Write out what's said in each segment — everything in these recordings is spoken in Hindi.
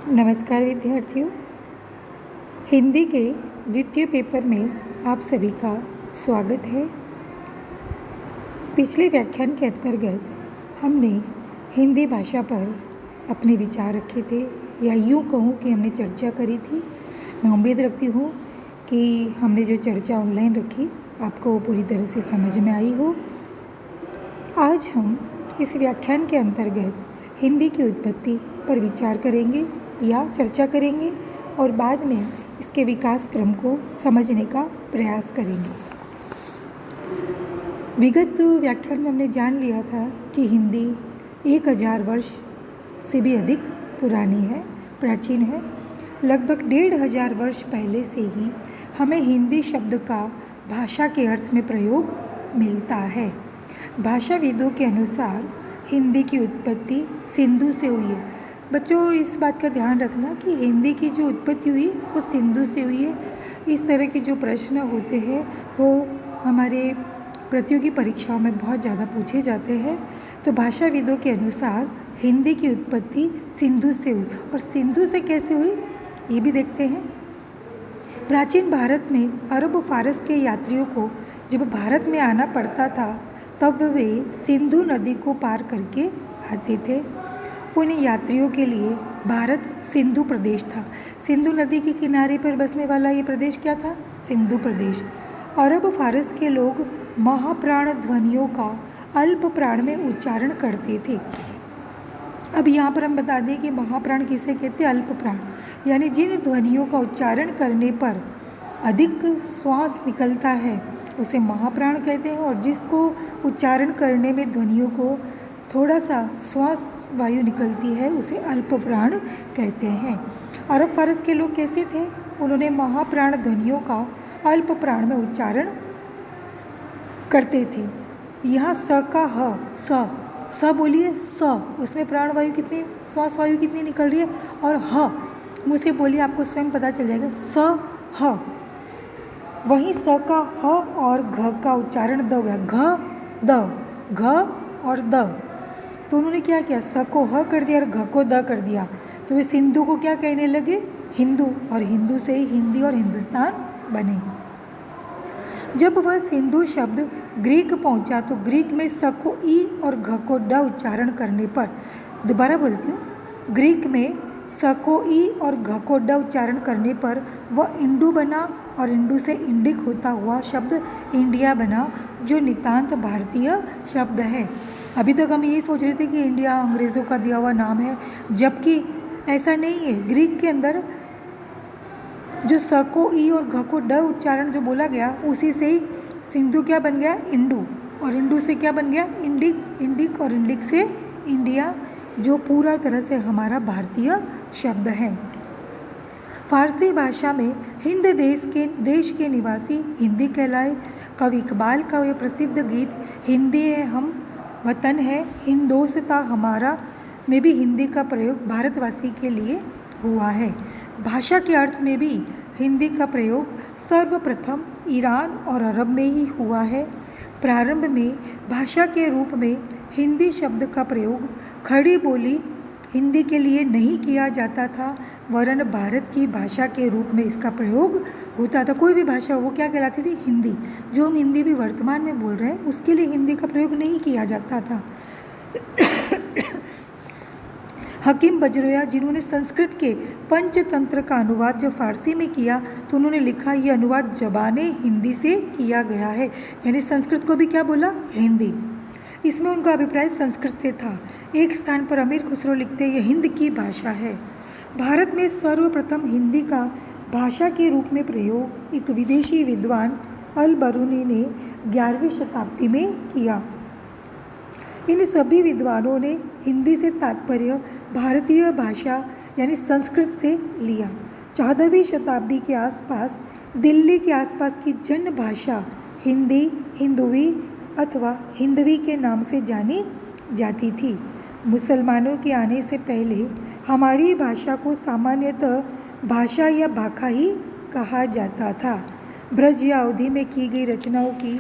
नमस्कार विद्यार्थियों। हिंदी के द्वितीय पेपर में आप सभी का स्वागत है। पिछले व्याख्यान के अंतर्गत हमने हिंदी भाषा पर अपने विचार रखे थे, या यूँ कहूँ कि हमने चर्चा करी थी। मैं उम्मीद रखती हूँ कि हमने जो चर्चा ऑनलाइन रखी आपको वो पूरी तरह से समझ में आई हो। आज हम इस व्याख्यान के अंतर्गत हिंदी की उत्पत्ति पर विचार करेंगे या चर्चा करेंगे और बाद में इसके विकास क्रम को समझने का प्रयास करेंगे। विगत व्याख्यान में हमने जान लिया था कि हिंदी 1000 वर्ष से भी अधिक पुरानी है, प्राचीन है। लगभग 1500 वर्ष पहले से ही हमें हिंदी शब्द का भाषा के अर्थ में प्रयोग मिलता है। भाषाविदों के अनुसार हिंदी की उत्पत्ति सिंधु से हुई है। बच्चों, इस बात का ध्यान रखना कि हिंदी की जो उत्पत्ति हुई वो सिंधु से हुई है। इस तरह के जो प्रश्न होते हैं वो हमारे प्रतियोगी परीक्षाओं में बहुत ज़्यादा पूछे जाते हैं। तो भाषाविदों के अनुसार हिंदी की उत्पत्ति सिंधु से हुई, और सिंधु से कैसे हुई ये भी देखते हैं। प्राचीन भारत में अरब फारस के यात्रियों को जब भारत में आना पड़ता था तब वे सिंधु नदी को पार करके आते थे। उन यात्रियों के लिए भारत सिंधु प्रदेश था। सिंधु नदी के किनारे पर बसने वाला ये प्रदेश क्या था? सिंधु प्रदेश। अरब फारस के लोग महाप्राण ध्वनियों का अल्प प्राण में उच्चारण करते थे। अब यहाँ पर हम बता दें कि महाप्राण किसे कहते हैं? अल्प प्राण, यानी जिन ध्वनियों का उच्चारण करने पर अधिक श्वास निकलता है उसे महाप्राण कहते हैं, और जिसको उच्चारण करने में ध्वनियों को थोड़ा सा श्वास वायु निकलती है उसे अल्प प्राण कहते हैं। अरब फारस के लोग कैसे थे? उन्होंने महाप्राण ध्वनियों का अल्प प्राण में उच्चारण करते थे। यहाँ स का ह, स बोलिए, स, उसमें प्राण वायु कितनी, श्वास वायु कितनी निकल रही है, और ह मुँह से बोलिए, आपको स्वयं पता चल जाएगा, स ह। वहीं स का ह और घ का उच्चारण द हो गया, घ द, घ और द। तो उन्होंने क्या किया? स को ह कर दिया और घ को द कर दिया। तो वे सिंधु को क्या कहने लगे? हिंदू, और हिंदू से ही हिंदी और हिंदुस्तान बने। जब वह सिंधु शब्द ग्रीक पहुंचा तो ग्रीक में स को ई और घ को ड उच्चारण करने पर, दोबारा बोलती हूँ, ग्रीक में स को ई और घ को ड उच्चारण करने पर वह इंडू बना, और इंडू से इंडिक होता हुआ शब्द इंडिया बना, जो नितांत भारतीय शब्द है। अभी तक हम यही सोच रहे थे कि इंडिया अंग्रेज़ों का दिया हुआ नाम है, जबकि ऐसा नहीं है। ग्रीक के अंदर जो स को ई और घ को ड उच्चारण जो बोला गया उसी से ही सिंधु क्या बन गया? इंडू, और इंडू से क्या बन गया? इंडिक, इंडिक और इंडिक से इंडिया, जो पूरा तरह से हमारा भारतीय शब्द है। फारसी भाषा में हिंद देश के निवासी हिंदी कहलाए। कवि इकबाल का यह प्रसिद्ध गीत हिंदी है हम वतन है हिंदोस्तां हमारा में भी हिंदी का प्रयोग भारतवासी के लिए हुआ है। भाषा के अर्थ में भी हिंदी का प्रयोग सर्वप्रथम ईरान और अरब में ही हुआ है। प्रारंभ में भाषा के रूप में हिंदी शब्द का प्रयोग खड़ी बोली हिंदी के लिए नहीं किया जाता था, वरन भारत की भाषा के रूप में इसका प्रयोग होता था। कोई भी भाषा वो क्या कहलाती थी? हिंदी। जो हम हिंदी भी वर्तमान में बोल रहे हैं उसके लिए हिंदी का प्रयोग नहीं किया जाता था। हकीम बजरोया, जिन्होंने संस्कृत के पंचतंत्र का अनुवाद जब फारसी में किया तो उन्होंने लिखा ये अनुवाद ज़बाने हिंदी से किया गया है, यानी संस्कृत को भी क्या बोला? हिंदी। इसमें उनका अभिप्राय संस्कृत से था। एक स्थान पर अमीर खुसरो लिखते हैं, यह हिंद की भाषा है। भारत में सर्वप्रथम हिंदी का भाषा के रूप में प्रयोग एक विदेशी विद्वान अल बरूनी ने 11वीं शताब्दी में किया। इन सभी विद्वानों ने हिंदी से तात्पर्य भारतीय भाषा यानी संस्कृत से लिया। 14वीं शताब्दी के आसपास दिल्ली के आसपास की जन भाषा हिंदी, हिंदवी अथवा हिंदवी के नाम से जानी जाती थी। मुसलमानों के आने से पहले हमारी भाषा को सामान्यतः भाषा या भाखा ही कहा जाता था। ब्रज या अवधि में की गई रचनाओं की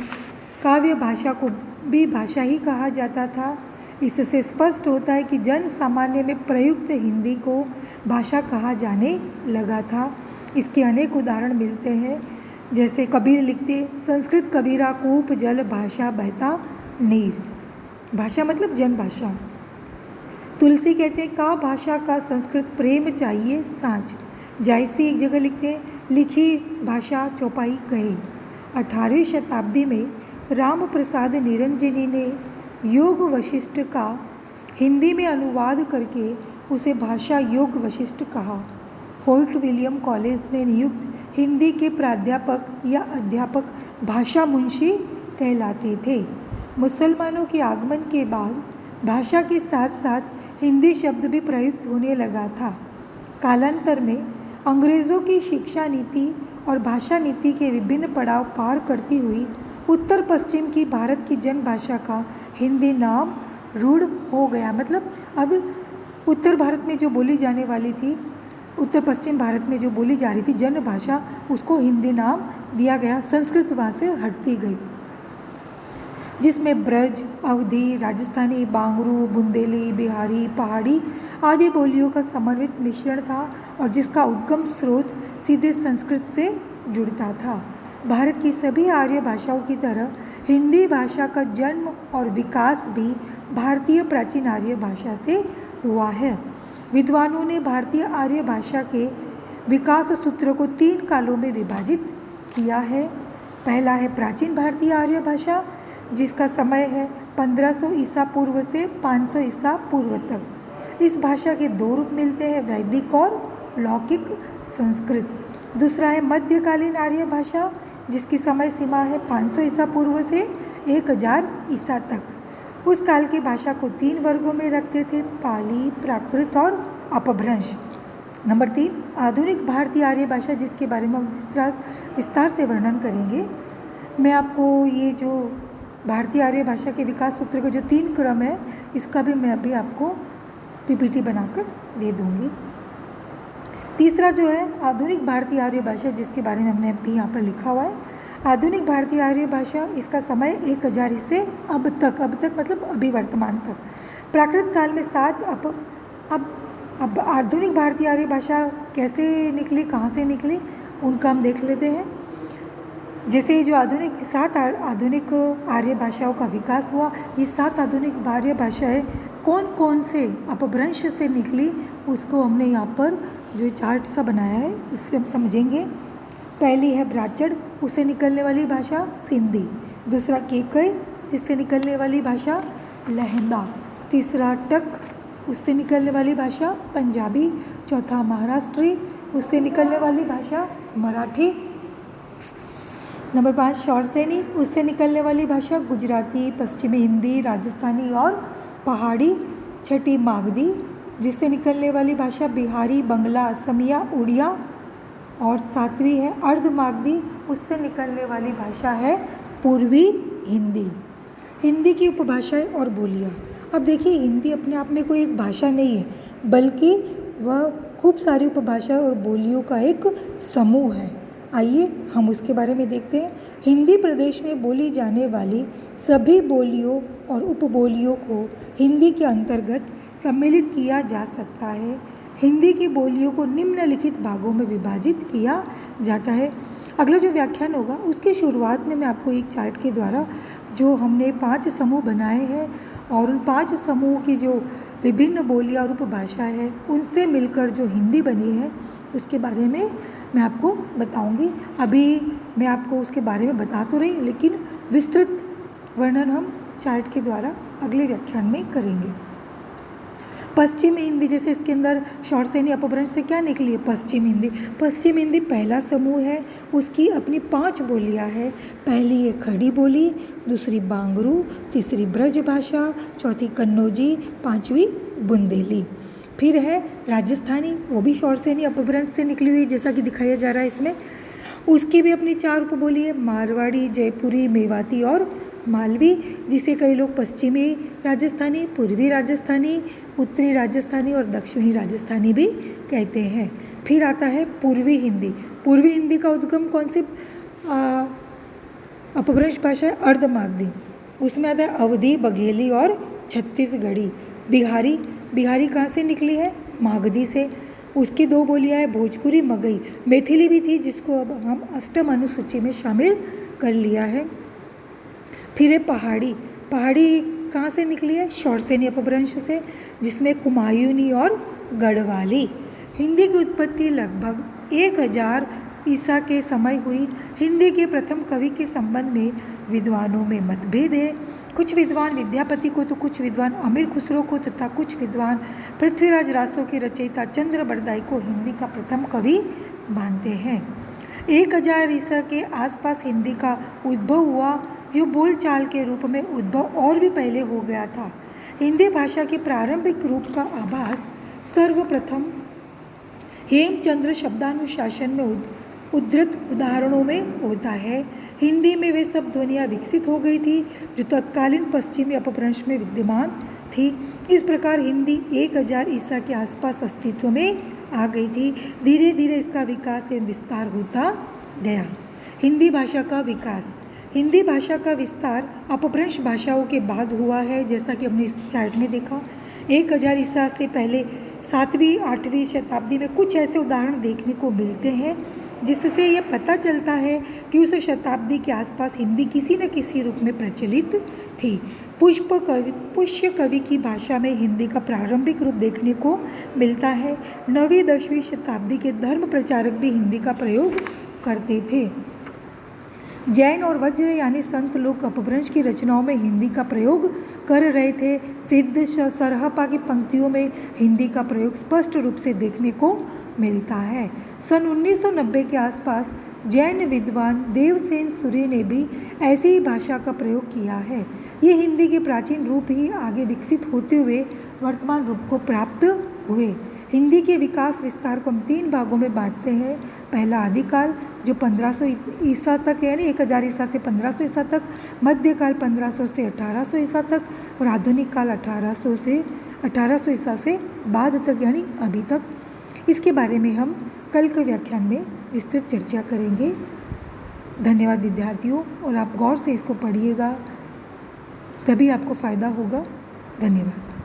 काव्य भाषा को भी भाषा ही कहा जाता था। इससे स्पष्ट होता है कि जन सामान्य में प्रयुक्त हिंदी को भाषा कहा जाने लगा था। इसके अनेक उदाहरण मिलते हैं, जैसे कबीर लिखते संस्कृत कबीरा कूप जल भाषा बहता नीर। भाषा मतलब जन भाषा। तुलसी कहते हैं का भाषा का संस्कृत प्रेम चाहिए साँझ। जायसी एक जगह लिखते हैं लिखी भाषा चौपाई कहे। 18वीं शताब्दी में राम प्रसाद निरंजनी ने योग वशिष्ठ का हिंदी में अनुवाद करके उसे भाषा योग वशिष्ठ कहा। फोर्ट विलियम कॉलेज में नियुक्त हिंदी के प्राध्यापक या अध्यापक भाषा मुंशी कहलाते थे। मुसलमानों के आगमन के बाद भाषा के साथ साथ हिंदी शब्द भी प्रयुक्त होने लगा था। कालांतर में अंग्रेज़ों की शिक्षा नीति और भाषा नीति के विभिन्न पड़ाव पार करती हुई उत्तर पश्चिम की भारत की जन भाषा का हिंदी नाम रूढ़ हो गया। मतलब अब उत्तर भारत में जो बोली जाने वाली थी, उत्तर पश्चिम भारत में जो बोली जा रही थी जन भाषा, उसको हिंदी नाम दिया गया। संस्कृत वहाँ से हटती गई, जिसमें ब्रज, अवधी, राजस्थानी, बांगरू, बुंदेली, बिहारी, पहाड़ी आदि बोलियों का समन्वित मिश्रण था और जिसका उद्गम स्रोत सीधे संस्कृत से जुड़ता था। भारत की सभी आर्य भाषाओं की तरह हिंदी भाषा का जन्म और विकास भी भारतीय प्राचीन आर्य भाषा से हुआ है। विद्वानों ने भारतीय आर्य भाषा के विकास सूत्र को 3 कालों में विभाजित किया है। पहला है प्राचीन भारतीय आर्य भाषा, जिसका समय है 1500 ईसा पूर्व से 500 ईसा पूर्व तक। इस भाषा के 2 रूप मिलते हैं, वैदिक और लौकिक संस्कृत। दूसरा है मध्यकालीन आर्य भाषा, जिसकी समय सीमा है 500 ईसा पूर्व से 1000 ईसा तक। उस काल की भाषा को 3 वर्गों में रखते थे, पाली, प्राकृत और अपभ्रंश। नंबर 3 आधुनिक भारतीय आर्य भाषा, जिसके बारे में हम विस्तार से वर्णन करेंगे। मैं आपको ये जो भारतीय आर्य भाषा के विकास सूत्र का जो 3 क्रम है, इसका भी मैं अभी आपको पीपीटी बनाकर दे दूँगी। तीसरा जो है आधुनिक भारतीय आर्य भाषा, जिसके बारे में हमने भी यहाँ पर लिखा हुआ है। आधुनिक भारतीय आर्य भाषा, इसका समय 1000 से अब तक मतलब अभी वर्तमान तक। प्राकृत काल में 7 अब आधुनिक भारतीय आर्य भाषा कैसे निकली, कहाँ से निकली, उनका हम देख लेते हैं। जैसे जो 7 आधुनिक आर्य भाषाओं का विकास हुआ, ये 7 आधुनिक आर्य भाषाएं कौन कौन से अपभ्रंश से निकली, उसको हमने यहाँ पर जो चार्ट सा बनाया है, उससे हम समझेंगे। पहली है ब्राह्मण, उससे निकलने वाली भाषा सिंधी। दूसरा केकय, जिससे निकलने वाली भाषा लहंदा। तीसरा टक, उससे निकलने वाली भाषा पंजाबी। चौथा महाराष्ट्री, उससे निकलने वाली भाषा मराठी। नंबर 5 शौरसेनी, उससे निकलने वाली भाषा गुजराती, पश्चिमी हिंदी, राजस्थानी और पहाड़ी। छठी मागधी, जिससे निकलने वाली भाषा बिहारी, बंगला, असमिया, उड़िया। और 7वीं है अर्धमागधी, उससे निकलने वाली भाषा है पूर्वी हिंदी। हिंदी की उपभाषाएं और बोलियां। अब देखिए, हिंदी अपने आप में कोई एक भाषा नहीं है, बल्कि वह खूब सारी उपभाषाएं और बोलियों का एक समूह है। आइए हम उसके बारे में देखते हैं। हिंदी प्रदेश में बोली जाने वाली सभी बोलियों और उपबोलियों को हिंदी के अंतर्गत सम्मिलित किया जा सकता है। हिंदी की बोलियों को निम्नलिखित भागों में विभाजित किया जाता है। अगला जो व्याख्यान होगा, उसकी शुरुआत में मैं आपको एक चार्ट के द्वारा जो हमने 5 समूह बनाए हैं और उन 5 समूह की जो विभिन्न बोलियां और उपभाषाएं हैं, उनसे मिलकर जो हिंदी बनी है, उसके बारे में मैं आपको बताऊंगी। अभी मैं आपको उसके बारे में बता तो रही, लेकिन विस्तृत वर्णन हम चार्ट के द्वारा अगले व्याख्यान में करेंगे। पश्चिमी हिंदी, जैसे इसके अंदर शौरसेनी अपभ्रंश से क्या निकली है, पश्चिम हिंदी। पश्चिम हिंदी पहला समूह है, उसकी अपनी 5 बोलियां हैं। पहली है खड़ी बोली, दूसरी बांगरू, तीसरी ब्रज भाषा, चौथी कन्नौजी, 5वीं बुंदेली। फिर है राजस्थानी, वो भी शौरसेनी अपभ्रंश से निकली हुई, जैसा कि दिखाया जा रहा है इसमें। उसकी भी अपनी 4 उपबोली है, मारवाड़ी, जयपुरी, मेवाती और मालवी, जिसे कई लोग पश्चिमी राजस्थानी, पूर्वी राजस्थानी, उत्तरी राजस्थानी और दक्षिणी राजस्थानी भी कहते हैं। फिर आता है पूर्वी हिंदी। पूर्वी हिंदी का उद्गम कौन से अपभ्रंश भाषा है, अर्धमागधी। उसमें आता है अवधी, बघेली और छत्तीसगढ़ी। बिहारी कहाँ से निकली है, मागधी से। उसकी 2 बोलियाँ हैं भोजपुरी, मगही, मैथिली भी थी जिसको अब हम अष्टम अनुसूची में शामिल कर लिया है। फिर है पहाड़ी। पहाड़ी कहाँ से निकली है? शौरसेनी अपभ्रंश से, जिसमें कुमायूनी और गढ़वाली। हिंदी की उत्पत्ति लगभग 1000 ईसा के समय हुई। हिंदी के प्रथम कवि के संबंध में विद्वानों में मतभेद है। कुछ विद्वान विद्यापति को तो कुछ विद्वान अमीर खुसरो को तथा कुछ विद्वान पृथ्वीराज रासो के रचयिता चंद्र बरदाई को हिंदी का प्रथम कवि मानते हैं। 1000 ईसा के आसपास हिंदी का उद्भव हुआ। यह बोलचाल के रूप में उद्भव और भी पहले हो गया था। हिंदी भाषा के प्रारंभिक रूप का आभास सर्वप्रथम हेमचंद्र शब्दानुशासन में उद्धृत उदाहरणों में होता है। हिंदी में वे सब ध्वनियाँ विकसित हो गई थी जो तत्कालीन पश्चिमी अपभ्रंश में विद्यमान थी। इस प्रकार हिंदी 1000 ईसा के आसपास अस्तित्व में आ गई थी। धीरे धीरे इसका विकास एवं विस्तार होता गया। हिंदी भाषा का विकास। हिंदी भाषा का विस्तार अपभ्रंश भाषाओं के बाद हुआ है, जैसा कि हमने इस चार्ट में देखा। 1000 ईसा से पहले 7वीं 8वीं शताब्दी में कुछ ऐसे उदाहरण देखने को मिलते हैं जिससे यह पता चलता है कि उस शताब्दी के आसपास हिंदी किसी न किसी रूप में प्रचलित थी। पुष्य कवि की भाषा में हिंदी का प्रारंभिक रूप देखने को मिलता है। 9वीं 10वीं शताब्दी के धर्म प्रचारक भी हिंदी का प्रयोग करते थे। जैन और वज्र यानी संत लोग अपभ्रंश की रचनाओं में हिंदी का प्रयोग कर रहे थे। सिद्ध सरहपा की पंक्तियों में हिंदी का प्रयोग स्पष्ट रूप से देखने को मिलता है। सन 1990 के आसपास जैन विद्वान देवसेन सूर्य ने भी ऐसी ही भाषा का प्रयोग किया है। ये हिंदी के प्राचीन रूप ही आगे विकसित होते हुए वर्तमान रूप को प्राप्त हुए। हिंदी के विकास विस्तार को हम 3 भागों में बांटते हैं। पहला आदिकाल जो 1500 ईसा तक यानी 1000 ईसा से 1500 ईसा तक, मध्यकाल 1500 से 1800 ईसा तक और आधुनिक काल 1800 ईसा से बाद तक यानी अभी तक। इसके बारे में हम कल के व्याख्यान में विस्तृत चर्चा करेंगे। धन्यवाद विद्यार्थियों, और आप गौर से इसको पढ़िएगा तभी आपको फ़ायदा होगा। धन्यवाद।